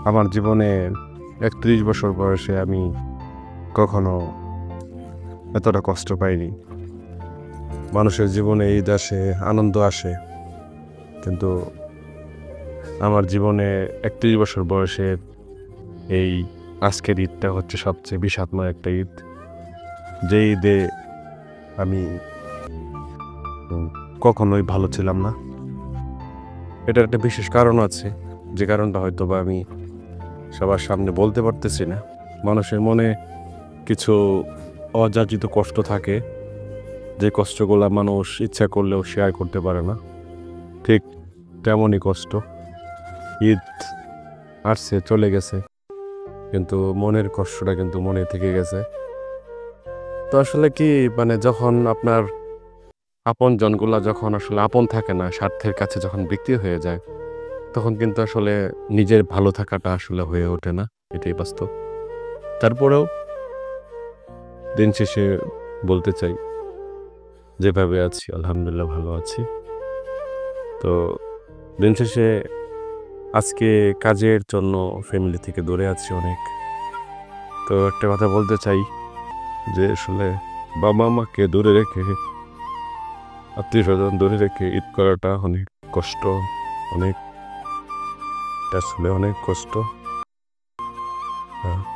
আমার জীবনে ৩১ বছর বয়সে আমি কখনো এতটা কষ্ট পাইনি। মানুষের জীবনে ঈদ আসে, আনন্দ আসে, কিন্তু আমার জীবনে ৩১ বছর বয়সের এই আজকের ঈদটা হচ্ছে সবচেয়ে বিষাদময় একটা ঈদ। যে ঈদে আমি কখনোই ভালো ছিলাম না। এটার একটা বিশেষ কারণ আছে, যে কারণটা হয়তো বা আমি সবার সামনে বলতে পারতেছি না। মানুষের মনে কিছু অযাচিত কষ্ট থাকে, যে কষ্টগুলা মানুষ ইচ্ছা করলেও শেয়ার করতে পারে না। ঠিক তেমনই কষ্ট। ঈদ আসছে, চলে গেছে, কিন্তু মনের কষ্টটা কিন্তু মনে থেকে গেছে। তো আসলে কি, যখন আপনার আপন জনগুলা যখন আসলে আপন থাকে না, স্বার্থের কাছে যখন বিক্রি হয়ে যায়, তখন কিন্তু আসলে নিজের ভালো থাকাটা আসলে হয়ে ওঠে না। এটাই বাস্তব। তারপরেও দিন শেষে বলতে চাই, যেভাবে আছি আলহামদুলিল্লাহ ভালো আছি। তো দিন শেষে আজকে কাজের জন্য ফ্যামিলি থেকে দূরে আছি অনেক। তো একটা কথা বলতে চাই, যে আসলে বাবা মাকে দূরে রেখে, আত্মীয় স্বজন দূরে রেখে ঈদ করাটা অনেক কষ্ট, অনেক, আসলে অনেক কষ্ট।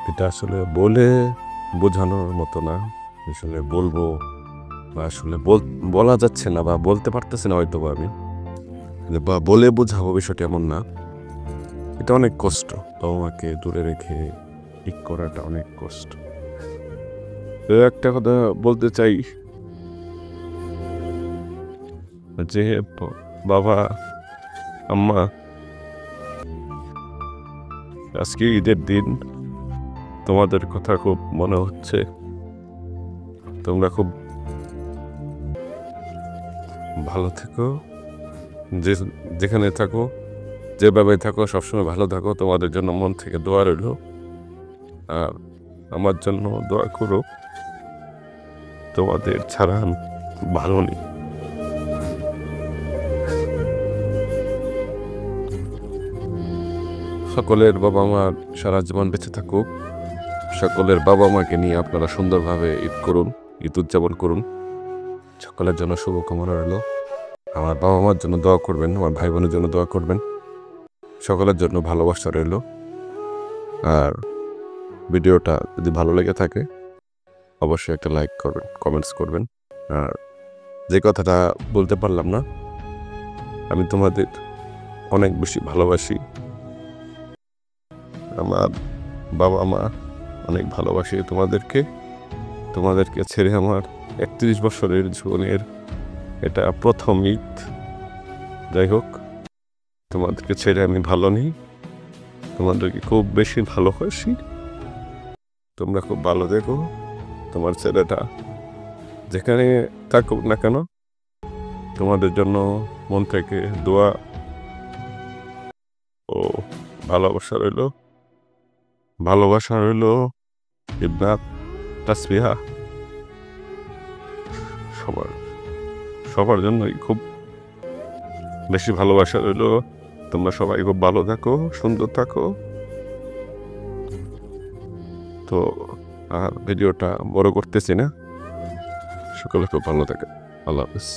এটা আসলে বলে বোঝানোর মতো না। আসলে বলবো বা আসলে বলা যাচ্ছে না, বা বলতে পারতেছি না হয়তো বা আমি, বা বলে বোঝাবো বিষয়টা এমন না। এটা অনেক কষ্ট, বাবা মাকে দূরে রেখে ঈদ করাটা অনেক কষ্ট। তো একটা কথা বলতে চাই, যে বাবা আম্মা, আজকে ঈদের দিন, তোমাদের কথা খুব মনে হচ্ছে। তোমরা খুব ভালো থেকো, যেখানে থাকো, যেভাবে থাকো, সবসময় ভালো থাকো। তোমাদের জন্য মন থেকে দোয়া রইল, আর আমার জন্য দোয়া করো। তোমাদের ছাড়া আমি ভালো নেই। সকলের বাবা মা সারা জীবন বেঁচে থাকুক। সকলের বাবা মাকে নিয়ে আপনারা সুন্দরভাবে ঈদ করুন, ঈদ উদযাপন করুন। সকলের জন্য শুভকামনা রইল। আমার বাবা মার জন্য দোয়া করবেন, আমার ভাই বোনের জন্য দোয়া করবেন। সকলের জন্য ভালোবাসা রইল। আর ভিডিওটা যদি ভালো লেগে থাকে, অবশ্যই একটা লাইক করবেন, কমেন্টস করবেন। আর যে কথাটা বলতে পারলাম না, আমি তোমাদের অনেক বেশি ভালোবাসি। আমার বাবা মা অনেক ভালোবাসি তোমাদেরকে ছেড়ে আমার ৩১ বছরের জীবনের এটা প্রথম ঈদ। যাই হোক, তোমাদেরকে ছেড়ে আমি ভালো নেই, তোমাদেরকে খুব বেশি ভালোবাসি। তোমরা খুব ভালো দেখো। তোমার ছেলেটা যেখানে থাকুক না কেন, তোমাদের জন্য মন থেকে দোয়া ও ভালোবাসা রইল। ইবনাত, তাসবিহা, সবার জন্যই খুব বেশি ভালোবাসা রইল। তোমরা সবাই খুব ভালো থাকো, সুন্দর থাকো। তো আর ভিডিওটা বড় করতেছি না। সকলে খুব ভালো থাকে। আল্লাহ হাফেজ।